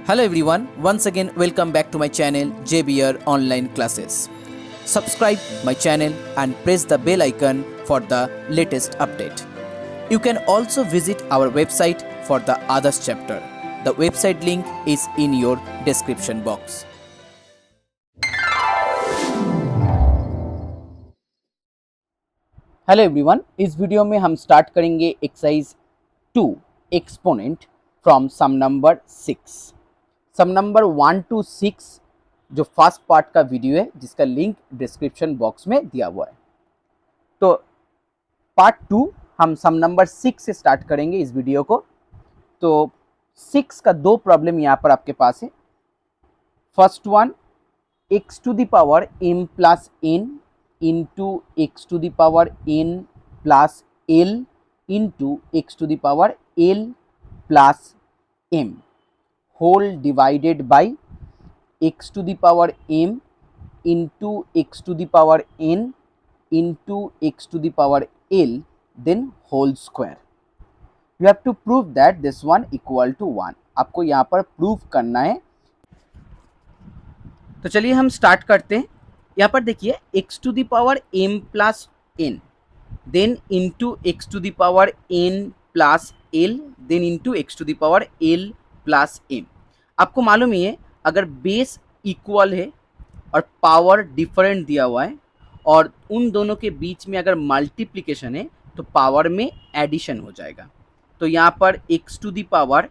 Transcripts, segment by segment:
Hello everyone, once again welcome back to my channel JBR Online Classes. Subscribe my channel and press the bell icon for the latest update. You can also visit our website for the others chapter. The website link is in your description box. Hello everyone, इस video में हम start करेंगे exercise 2 exponent from sum number 6। Sum number 1 to 6 जो first part का video है जिसका link description box में दिया हुआ है। तो पार्ट 2 हम सम नंबर 6 से स्टार्ट करेंगे इस वीडियो को। तो 6 का दो प्रॉब्लम यहाँ पर आपके पास है। First one, x to the power m plus n into x to the power n plus l into x to the power l plus m whole divided by x to the power m into x to the power n into x to the power l then whole square. You have to prove that this one equal to 1. आपको यहाँ पर prove करना है। तो चलिए हम start करते हैं। यहाँ पर देखिए x to the power m plus n then into x to the power n plus l then into x to the power l plus m। आपको मालूम ही है अगर बेस इक्वल है और पावर डिफरेंट दिया हुआ है और उन दोनों के बीच में अगर मल्टीप्लिकेशन है तो पावर में एडिशन हो जाएगा। तो यहाँ पर x to the power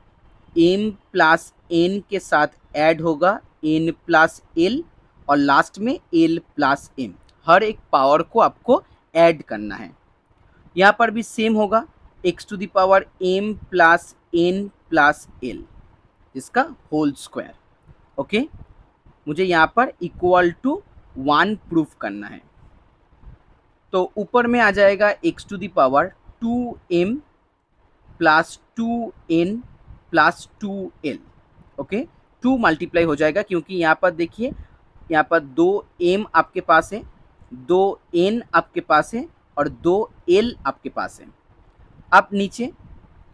m plus n के साथ ऐड होगा n प्लस l और लास्ट में l प्लस m। हर एक पावर को आपको ऐड करना है। यहाँ पर भी सेम होगा x to the power m plus n plus l इसका होल स्क्वायर। ओके, मुझे यहाँ पर इक्वल टू 1 प्रूफ करना है। तो ऊपर में आ जाएगा x to the power 2m plus 2n plus 2l। Okay, 2 multiply हो जाएगा क्योंकि यहाँ पर देखिए यहाँ पर 2m आपके पास है, 2n आपके पास है और 2l आपके पास है। अब नीचे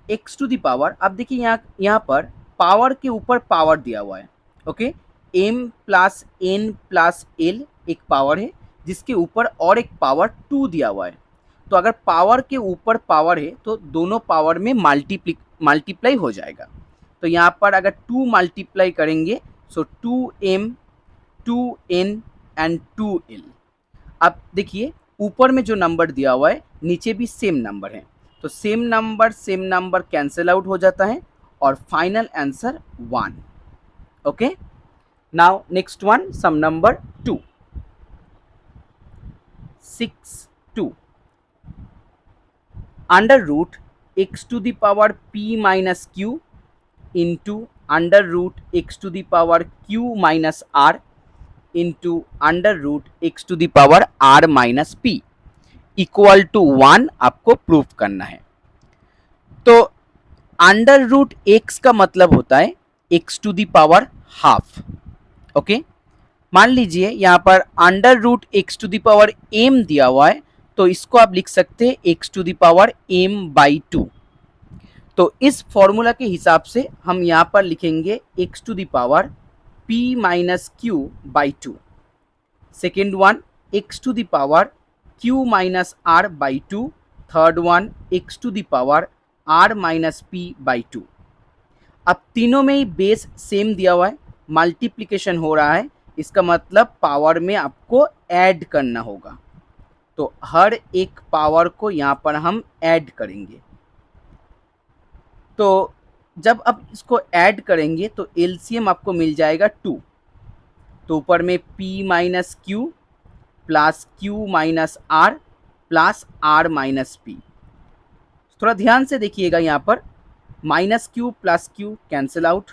x टू द पावर, अब देखिए यहाँ पर पावर के ऊपर पावर दिया हुआ है। Okay, m plus n plus l एक पावर है जिसके ऊपर और एक पावर 2 दिया हुआ है। तो अगर पावर के ऊपर पावर है तो दोनों पावर में मल्टीप्लाई हो जाएगा। तो यहाँ पर अगर 2 मल्टीप्लाई करेंगे सो 2m 2n एंड 2l। अब देखिए ऊपर में जो नंबर दिया हुआ है नीचे भी सेम नंबर है, तो सेम नंबर कैंसिल आउट हो जाता है और final answer 1। Okay, now next one, sum number 2 6 2 under root x to the power p minus q into under root x to the power q minus r into under root x to the power r minus p equal to 1 आपको proof करना है। तो under root x का मतलब होता है x to the power half. Okay, मान लीजिए यहाँ पर under root x to the power m दिया हुआ है तो इसको आप लिख सकते हैं x to the power m by 2। तो इस फॉर्मूला के हिसाब से हम यहाँ पर लिखेंगे x to the power p minus q by 2। Second one x to the power q minus r by 2। Third one x to the power r minus p by 2। अब तीनों में ही बेस सेम दिया हुआ है, मल्टीप्लिकेशन हो रहा है, इसका मतलब पावर में आपको ऐड करना होगा। तो हर एक पावर को यहाँ पर हम ऐड करेंगे। तो जब आप इसको ऐड करेंगे तो एलसीएम आपको मिल जाएगा 2। तो ऊपर में p minus q plus q minus r plus r minus p। थोड़ा ध्यान से देखिएगा, यहाँ पर minus q plus q cancel out,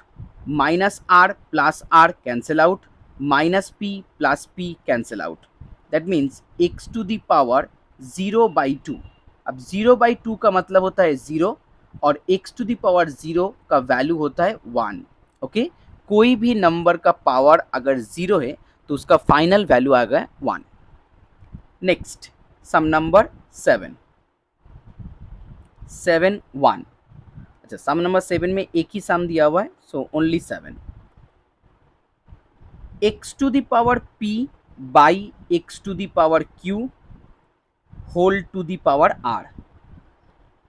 minus r plus r cancel out, minus p plus p cancel out. That means x to the power 0 by 2। अब 0 by 2 का मतलब होता है 0 और x टू द पावर 0 का वैल्यू होता है 1। Okay, कोई भी नंबर का पावर अगर 0 है तो उसका फाइनल वैल्यू आ गया 1। Next sum number 7 1। अच्छा, सम नंबर 7 में एक ही सम दिया हुआ है, so only 7। x to the power p by x to the power q whole to the power r,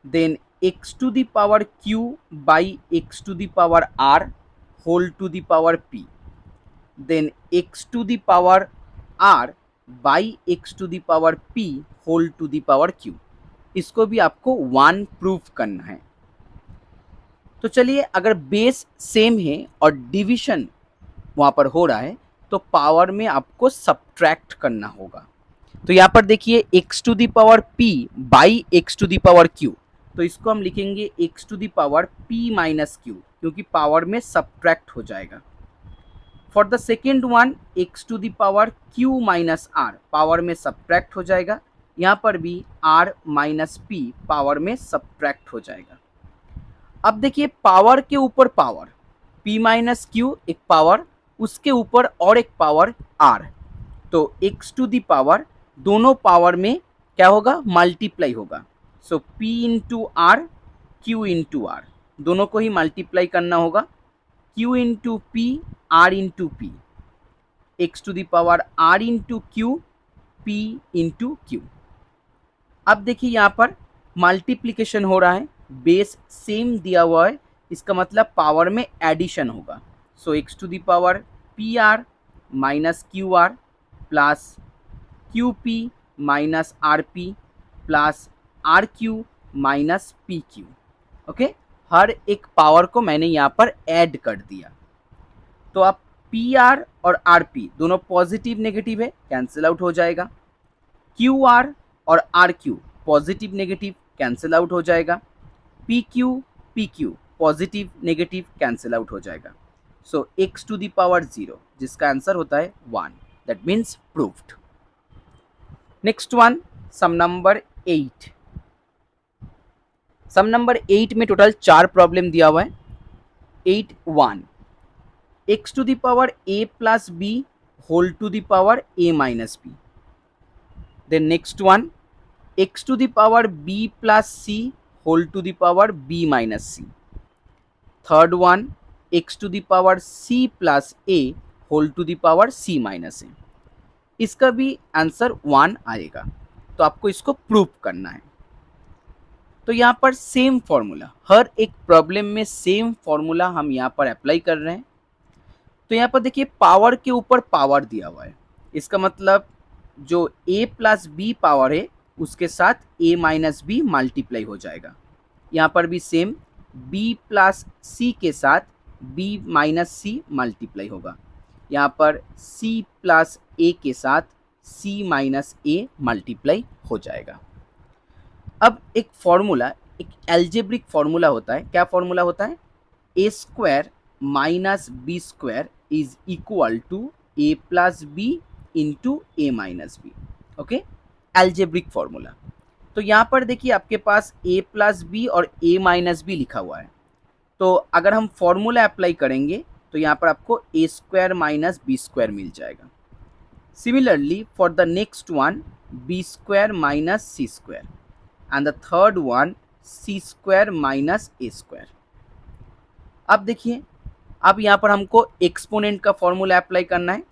then x to the power q by x to the power r whole to the power p, then x to the power r by x to the power p whole to the power q। इसको भी आपको 1 proof करना है। तो चलिए, अगर base same है और डिवीजन वहाँ पर हो रहा है तो पावर में आपको सब्ट्रैक्ट करना होगा। तो यहाँ पर देखिए x to the power p by x to the power q, तो इसको हम लिखेंगे x to the power p minus q, क्योंकि पावर में सब्ट्रैक्ट हो जाएगा। For the second one x to the power q minus r, power में subtract हो जाएगा। यहाँ पर भी r माइनस p पावर में सब्ट्रैक्ट हो जाएगा। अब देखिए पावर के ऊपर पावर p माइनस क्यू एक पावर, उसके ऊपर और एक पावर r, तो x टू दी पावर दोनों पावर में क्या होगा, मल्टीप्लाई होगा। So p into r q into r, दोनों को ही मल्टीप्लाई करना होगा। q into p r into p, x to the power r into q p into q. अब देखिए यहाँ पर मल्टीप्लीकेशन हो रहा है, बेस सेम दिया हुआ है, इसका मतलब पावर में एडिशन होगा। So x to the power P R minus Q R plus Q P minus R P plus R Q minus P Q. Okay, हर एक पावर को मैंने यहाँ पर ऐड कर दिया। तो अब पी आर और आर पी दोनों पॉजिटिव नेगेटिव है, कैंसिल आउट हो जाएगा। क्यू आर और R Q positive negative cancel out हो जाएगा। P Q positive negative cancel out हो जाएगा। So x to the power 0, जिसका आंसर होता है 1, that means proved. Next one, sum number 8। Sum number 8 में टोटल 4 प्रॉब्लम दिया हुआ है। 8(1) x to the power a plus b whole to the power a minus b. Then next one, x to the power b plus c whole to the power b minus c. Third one, x to the power c plus a whole to the power c minus a. इसका भी answer 1 आएगा, तो आपको इसको prove करना है। तो यहाँ पर सेम फॉर्मूला, हर एक प्रॉब्लम में सेम फॉर्मूला हम यहाँ पर अप्लाई कर रहे हैं। तो यहाँ पर देखिए पावर के ऊपर पावर दिया हुआ है, इसका मतलब जो a प्लस बी पावर है उसके साथ a माइनस बी मल्टीप्लाई हो जाएगा। यहाँ पर भी सेम b प्लस सी के साथ b माइनस सी मल्टीप्लाई होगा। यहाँ पर c प्लस a के साथ c माइनस a मल्टीप्लाई हो जाएगा। अब एक फॉर्मूला, एक एल्जेब्रिक फॉर्मूला होता है। क्या फॉर्मूला होता है? a square minus B square is equal to a plus B into a minus B. Okay, algebraic formula. तो यहाँ पर देखिए आपके पास a प्लस बी और a माइनस बी लिखा हुआ है। तो अगर हम फॉर्मूला अप्लाई करेंगे तो यहाँ पर आपको a square minus B square मिल जाएगा। Similarly for the next one, b square minus C square, and the third one c square minus a square. अब देखिए, अब यहाँ पर हमको एक्सपोनेंट का फॉर्मूला अप्लाई करना है।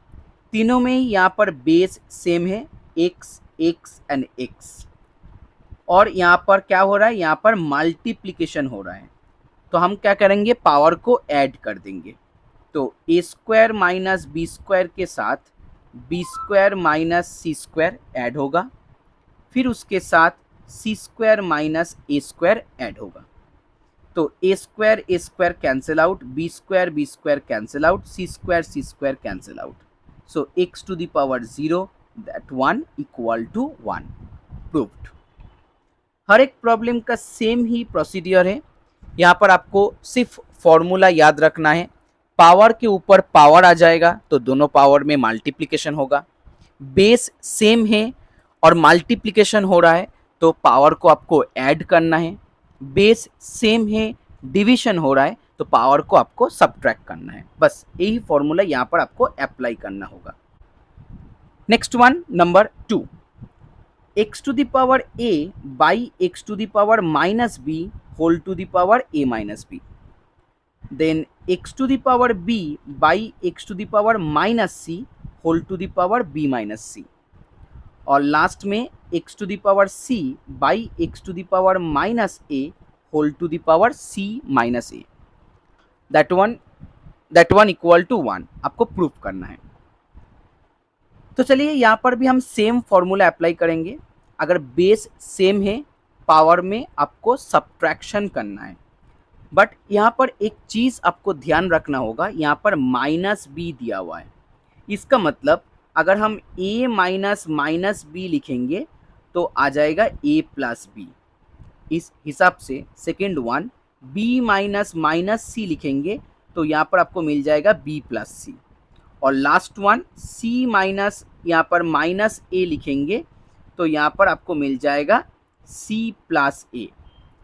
तीनों में ही यहाँ पर बेस सेम है, x x एंड x, और यहाँ पर क्या हो रहा है, यहाँ पर मल्टीप्लिकेशन हो रहा है। तो हम क्या करेंगे, पावर को ऐड कर देंगे। तो a square minus B square के साथ b स्क्वायर माइनस सी स्क्वायर ऐड होगा, फिर उसके साथ c square minus a square add होगा। तो a square cancel out, b square cancel out, c square cancel out. So x to the power 0, that 1 equal to 1, proved। हर एक problem का same ही procedure है। यहाँ पर आपको सिर्फ फॉर्मूला याद रखना है। पावर के ऊपर पावर आ जाएगा तो दोनों पावर में मल्टीप्लिकेशन होगा। बेस सेम है और मल्टीप्लिकेशन हो रहा है तो पावर को आपको ऐड करना है। बेस सेम है, डिवीजन हो रहा है तो पावर को आपको सब्ट्रैक्ट करना है। बस यही फॉर्मूला यहाँ पर आपको अप्लाई करना होगा। Next one, number 2, x to the power a by x to the power minus b whole to the power a minus b। Then x to the power B by X to the power minus C whole to the power B minus C, और last में X to the power C by X to the power minus A whole to the power C minus A, that one equal to one आपको proof करना है। तो चलिए यहाँ पर भी हम सेम फॉर्मूला अप्लाई करेंगे। अगर बेस सेम है, पावर में आपको सब्ट्रैक्शन करना है, बट यहाँ पर एक चीज़ आपको ध्यान रखना होगा, यहाँ पर माइनस बी दिया हुआ है। इसका मतलब अगर हम a माइनस माइनस बी लिखेंगे तो आ जाएगा a प्लस बी। इस हिसाब से second one b minus minus C लिखेंगे तो यहाँ पर आपको मिल जाएगा b प्लस सी, और लास्ट वन c माइनस यहाँ पर माइनस a लिखेंगे तो यहाँ पर आपको मिल जाएगा c प्लस a,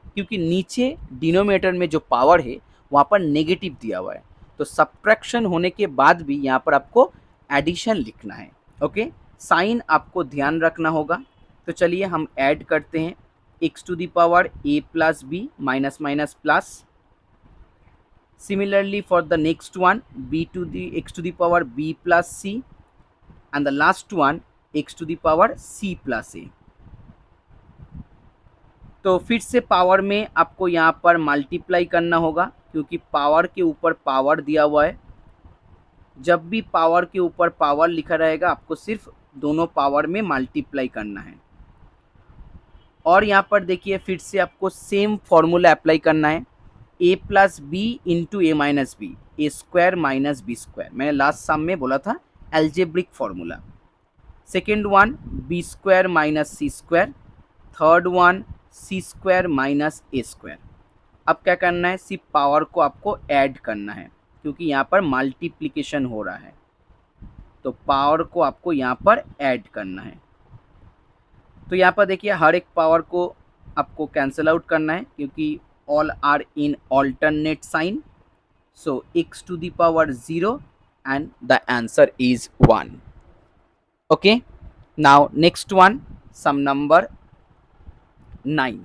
क्योंकि नीचे डिनोमिनेटर में जो पावर है वहाँ पर नेगेटिव दिया हुआ है, तो सब्ट्रैक्शन होने के बाद भी यहाँ पर आपको एडिशन लिखना है। ओके, साइन आपको ध्यान रखना होगा। तो चलिए हम ऐड करते हैं X to the power A plus B minus minus plus. Similarly for the next one B to the X to the power B plus C and the last one x to the power C plus A. तो फिर से power में आपको यहाँ पर multiply करना होगा, क्योंकि पावर के ऊपर पावर दिया हुआ है। जब भी पावर के ऊपर पावर लिखा रहेगा आपको सिर्फ दोनों पावर में मल्टीप्लाई करना है। और यहाँ पर देखिए फिर से आपको सेम फॉर्मूला अप्लाई करना है, a plus B into A minus B, A square minus B square. मैंने लास्ट सम में बोला था algebraic formula. Second one B square minus सी square, third one C square minus ए स्क्वायर। अब क्या करना है, सिर्फ पावर को आपको ऐड करना है, क्योंकि यहाँ पर मल्टीप्लिकेशन हो रहा है, तो पावर को आपको यहाँ पर ऐड करना है। तो यहाँ पर देखिए हर एक पावर को आपको कैंसिल आउट करना है, क्योंकि all are in alternate sign. So x to the power 0 and the answer is 1। Okay, now next one, sum number 9।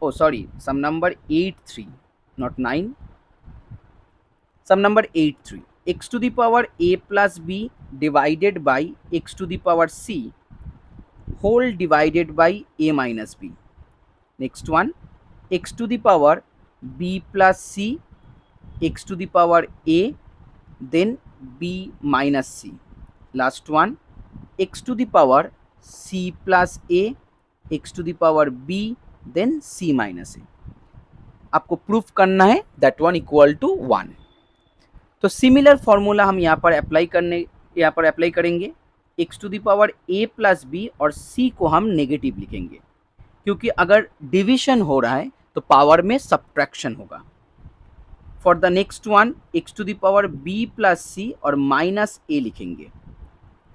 Oh sorry, sum number 8-3, not 9. Sum number 8-3, x to the power a plus b divided by x to the power c whole divided by a minus b. Next one, x to the power b plus c x to the power a then b minus c. Last one, x to the power c plus a x to the power b then c minus A. आपको proof करना है that one equal to 1। तो similar formula हम यहाँ पर apply करेंगे। X to the power a plus b और c को हम नेगेटिव लिखेंगे, क्योंकि अगर डिविजन हो रहा है तो पावर में सब्ट्रैक्शन होगा। For the next one x to the power b plus C और माइनस a लिखेंगे।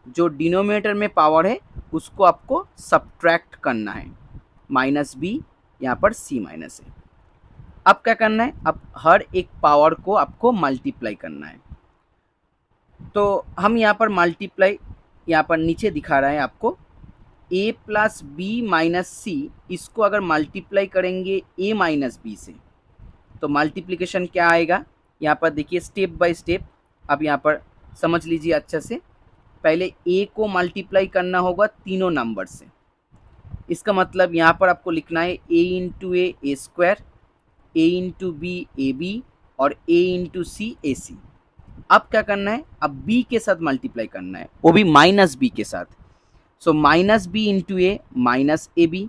जो डिनोमिनेटर में पावर है उसको आपको सब्ट्रैक्ट करना है, माइनस बी यहाँ पर सी माइनस ए। अब क्या करना है, अब हर एक पावर को आपको मल्टीप्लाई करना है। तो हम यहाँ पर मल्टीप्लाई यहाँ पर नीचे दिखा रहा है आपको a प्लस बी माइनस सी, इसको अगर मल्टीप्लाई करेंगे a माइनस बी से तो मल्टीप्लिकेशन क्या आएगा, यहाँ पर देखिए स्टेप बाय स्टेप। अब यहाँ पर समझ लीजिए अच्छे से। पहले a को मल्टीप्लाई करना होगा तीनों नंबर से। इसका मतलब यहाँ पर आपको लिखना है a into a square, a into b a b और a into c a c. अब क्या करना है, अब b के साथ मल्टीप्लाई करना है, वो भी माइनस बी के साथ। So minus B into A minus A B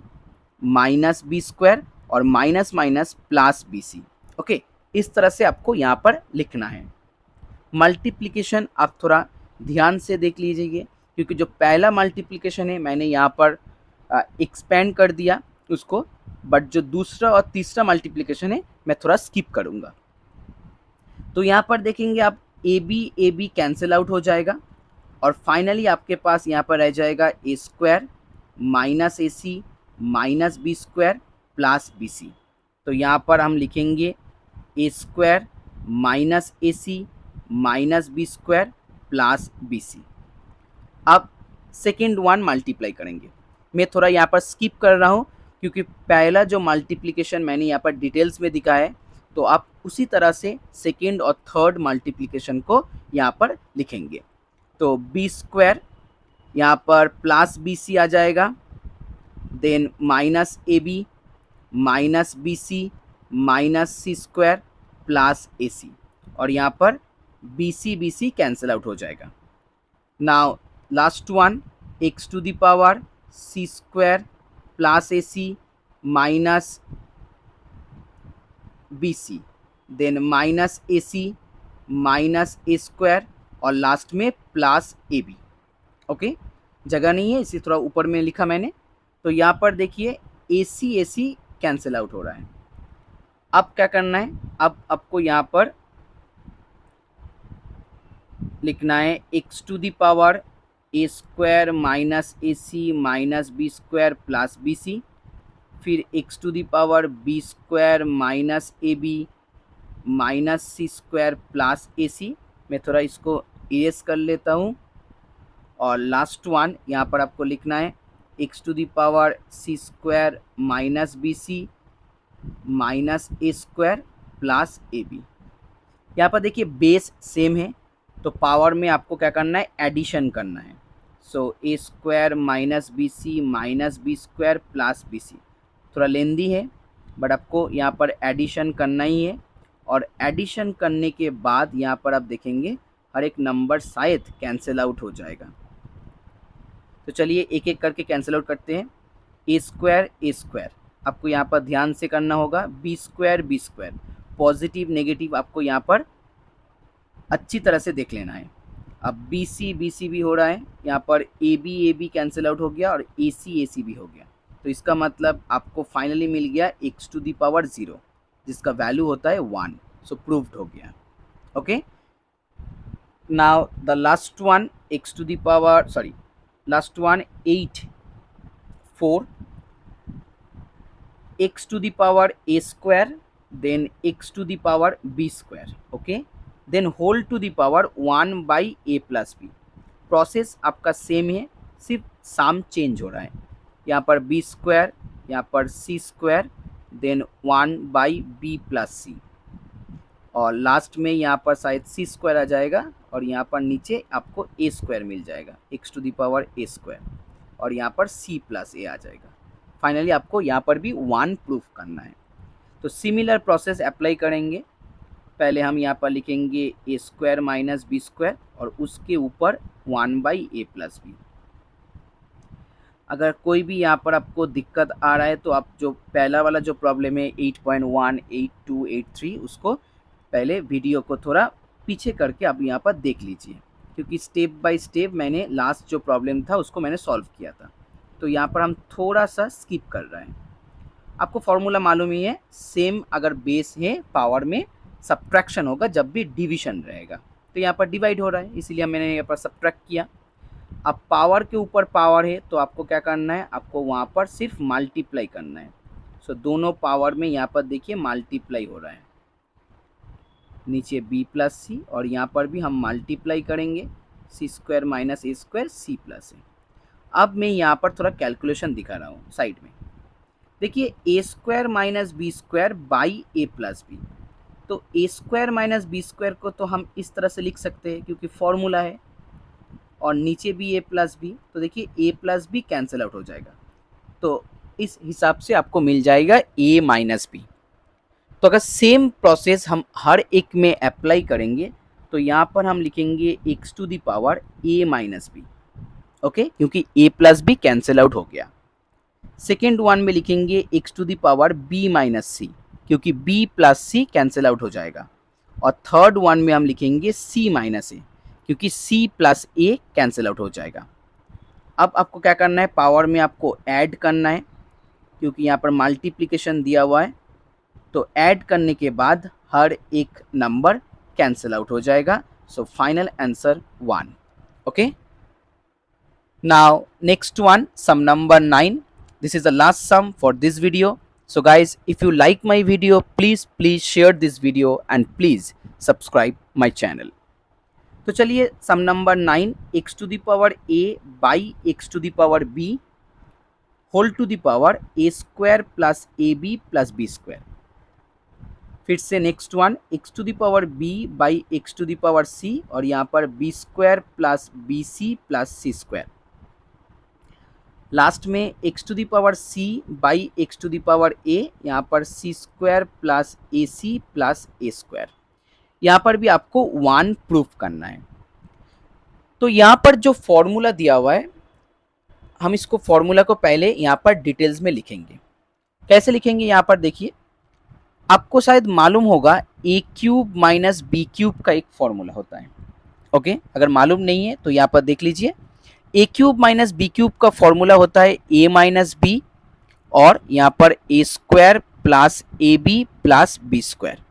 minus B square और minus minus plus B C. Okay, इस तरह से आपको यहाँ पर लिखना है। मल्टीप्लिकेशन आप थोड़ा ध्यान से देख लीजिए, क्योंकि जो पहला मल्टीप्लिकेशन है मैंने यहाँ पर एक्सपेंड कर दिया उसको, बट जो दूसरा और तीसरा मल्टीप्लिकेशन है मैं थोड़ा स्किप करूँगा। तो यहाँ पर देखेंगे आप ए बी कैंसिल आउट हो जाएगा, और फाइनली आपके पास यहाँ पर रह जाएगा A square minus A C minus B square plus B C. तो यहाँ पर हम लिखेंगे A square minus A C minus B square plus B C. अब सेकेंड वन मल्टीप्लाई करेंगे। मैं थोड़ा यहाँ पर स्किप कर रहा हूँ क्योंकि पहला जो मल्टीप्लिकेशन मैंने यहाँ पर डिटेल्स में दिखा है, तो आप उसी तरह से सेकेंड और थर्ड मल्टीप्लिकेशन को यहाँ पर लिखेंगे। तो बी स्क्वायर यहाँ पर प्लस बी सी आ जाएगा, then minus A B minus B C minus C square plus A C, और यहाँ पर बी सी कैंसिल आउट हो जाएगा। Now last one x to the power C square plus A C minus B C, then minus A C minus A square और last में plus ए B. Okay, जगह नहीं है इसी थोड़ा ऊपर में लिखा मैंने। तो यहाँ पर देखिए ए सी कैंसिल आउट हो रहा है। अब क्या करना है, अब आपको यहाँ पर लिखना है x to the power A square minus A C minus B square plus B C, फिर X to the power B square minus A B minus C square plus A C. मैं थोड़ा इसको इरेज कर लेता हूँ। और last one यहाँ पर आपको लिखना है x to the power C square minus B C minus A square plus A b. यहाँ पर देखिए बेस सेम है, तो पावर में आपको क्या करना है, एडिशन करना है। So A square minus B square plus B C. थोड़ा लेंदी है बट आपको यहाँ पर एडिशन करना ही है, और एडिशन करने के बाद यहाँ पर आप देखेंगे हर एक नंबर शायद कैंसिल आउट हो जाएगा। तो चलिए एक एक करके कैंसिल आउट करते हैं। ए स्क्वायर आपको यहाँ पर ध्यान से करना होगा, बी स्क्वायर पॉजिटिव नेगेटिव आपको यहाँ पर अच्छी तरह से देख लेना है। अब बी सी भी हो रहा है, यहाँ पर ए बी कैंसिल आउट हो गया और ए सी भी हो गया। तो इसका मतलब आपको फाइनली मिल गया एक्स टू द पावर 0 जिसका वैल्यू होता है 1। सो प्रूव्ड हो गया। Okay, now the last one x to the power last one 8 4 x to the power A square then x to the power B square, okay, then whole to the power 1 by A plus b. Process आपका same है, सिर्फ साम change हो रहा है। यहाँ पर B square, यहाँ पर C square, then 1 by B plus C, और लास्ट में यहाँ पर शायद सी स्क्वायर आ जाएगा और यहाँ पर नीचे आपको ए स्क्वायर मिल जाएगा, x to the power A square, और यहाँ पर सी प्लस ए आ जाएगा। फाइनली आपको यहाँ पर भी 1 प्रूफ करना है। तो सिमिलर प्रोसेस अप्लाई करेंगे। पहले हम यहाँ पर लिखेंगे A square minus B square और उसके ऊपर 1 बाई ए प्लस बी। अगर कोई भी यहाँ पर आपको दिक्कत आ रहा है तो आप जो पहला वाला जो प्रॉब्लम है 8.1, 8.2, 8.3 उसको पहले वीडियो को थोड़ा पीछे करके आप यहाँ पर देख लीजिए, क्योंकि स्टेप बाय स्टेप मैंने लास्ट जो प्रॉब्लम था उसको मैंने सॉल्व किया था। तो यहाँ पर हम थोड़ा सा स्किप कर रहे हैं। आपको फॉर्मूला मालूम ही है, सेम अगर बेस है पावर में सब्ट्रैक्शन होगा जब भी डिवीजन रहेगा। तो यहाँ पर डिवाइड हो रहा है इसीलिए मैंने यहाँ पर सब्ट्रैक्ट किया। अब पावर के ऊपर पावर है तो आपको क्या करना है, आपको वहाँ पर सिर्फ मल्टीप्लाई करना है। सो दोनों पावर में यहाँ पर देखिए मल्टीप्लाई हो रहा है, नीचे b प्लस सी और यहाँ पर भी हम मल्टीप्लाई करेंगे, सी स्क्वायर माइनस ए स्क्वायर सी प्लस ए। अब मैं यहाँ पर थोड़ा कैलकुलेशन दिखा रहा हूँ साइड में। देखिए A square minus B square by A plus B. तो A square minus B square को तो हम इस तरह से लिख सकते हैं क्योंकि फॉर्मूला है, और नीचे भी ए प्लस बी, तो देखिए ए प्लस बी कैंसिल आउट हो जाएगा। तो इस हिसाब से आपको मिल जाएगा ए माइनस बी। तो अगर सेम प्रोसेस हम हर एक में अप्लाई करेंगे तो यहाँ पर हम लिखेंगे X to the power A minus B, okay, क्योंकि A plus B cancel out हो गया। सेकेंड वन में लिखेंगे X to the power B minus C, क्योंकि B plus C cancel out हो जाएगा। और थर्ड वन में हम लिखेंगे सी माइनस ए, क्योंकि सी प्लस ए कैंसिल आउट हो जाएगा। अब आपको क्या करना है, पावर में आपको ऐड करना है, क्योंकि यहाँ पर मल्टीप्लिकेशन दिया हुआ है। तो ऐड करने के बाद हर एक नंबर कैंसिल आउट हो जाएगा। So final answer 1, okay. Now next one, sum number 9. This is the last sum for this video. So guys, if you like my video, please share this video and please subscribe my channel. तो चलिए sum number 9, x to the power a by x to the power b whole to the power A square plus A B plus B square. फिर से next one x to the power B by X to the power C, और यहाँ पर B square plus B C plus C square. Last में X to the power C by X to the power A, यहाँ पर C square plus A C plus A square. यहाँ पर भी आपको 1 प्रूफ करना है। तो यहाँ पर जो फॉर्मूला दिया हुआ है, हम इसको फॉर्मूला को पहले यहाँ पर डिटेल्स में लिखेंगे। कैसे लिखेंगे यहाँ पर देखिए, आपको शायद मालूम होगा ए क्यूब माइनस बी क्यूब का एक फॉर्मूला होता है। ओके, अगर मालूम नहीं है तो यहाँ पर देख लीजिए, A cube minus B cube का फॉर्मूला होता है ए माइनस बी, और यहाँ पर A square plus A B plus B square.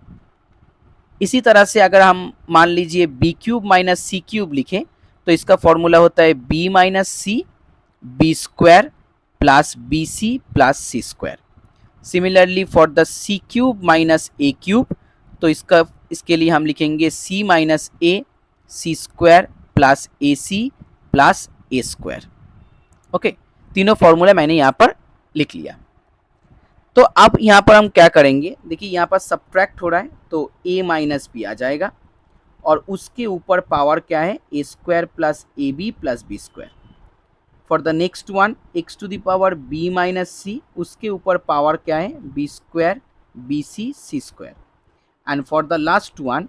इसी तरह से अगर हम मान लीजिए B cube minus C cube लिखें तो इसका फॉर्मूला होता है B minus C B square plus B C plus C square. Similarly for the C cube minus A cube, तो इसके लिए हम लिखेंगे सी minus A C square plus A C plus A square. Okay, तीनों formula मैंने यहाँ पर लिख लिया। तो अब यहाँ पर हम क्या करेंगे, देखिए यहाँ पर सब्ट्रैक्ट हो रहा है तो a माइनस बी आ जाएगा, और उसके ऊपर पावर क्या है A square plus A B plus B square. For the next one x to the power b minus C, उसके ऊपर पावर क्या है B square B C C square. And for the last one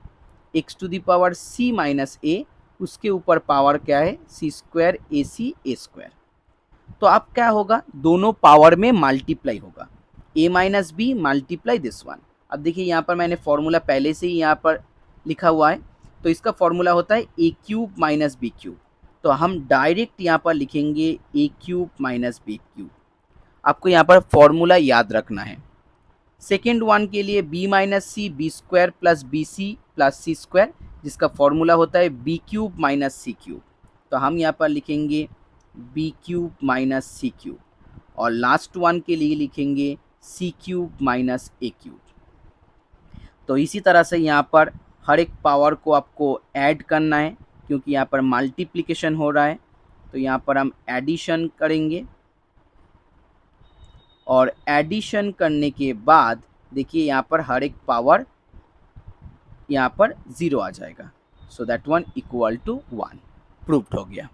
x to the power c minus A, उसके ऊपर power क्या है सी square ए सी ए square. तो अब क्या होगा, दोनों पावर में मल्टीप्लाई होगा, a minus b multiply this one. अब देखिए यहाँ पर मैंने फॉर्मूला पहले से ही यहाँ पर लिखा हुआ है, तो इसका फॉर्मूला होता है ए क्यूब माइनस बी क्यूब। तो हम डायरेक्ट यहाँ पर लिखेंगे ए क्यूब माइनस बी क्यूब। आपको यहाँ पर फॉर्मूला याद रखना है। सेकेंड वन के लिए B minus C B square plus B C plus C square, जिसका फॉर्मूला होता है B cube minus C cube. तो हम यहाँ पर लिखेंगे B cube minus C cube, और लास्ट वन के लिए लिखेंगे C cube minus A cube. तो इसी तरह से यहाँ पर हर एक पावर को आपको ऐड करना है, क्योंकि यहाँ पर मल्टीप्लिकेशन हो रहा है। तो यहाँ पर हम एडिशन करेंगे, और एडिशन करने के बाद देखिए यहाँ पर हर एक पावर यहाँ पर 0 आ जाएगा। So that one equal to 1 proved हो गया।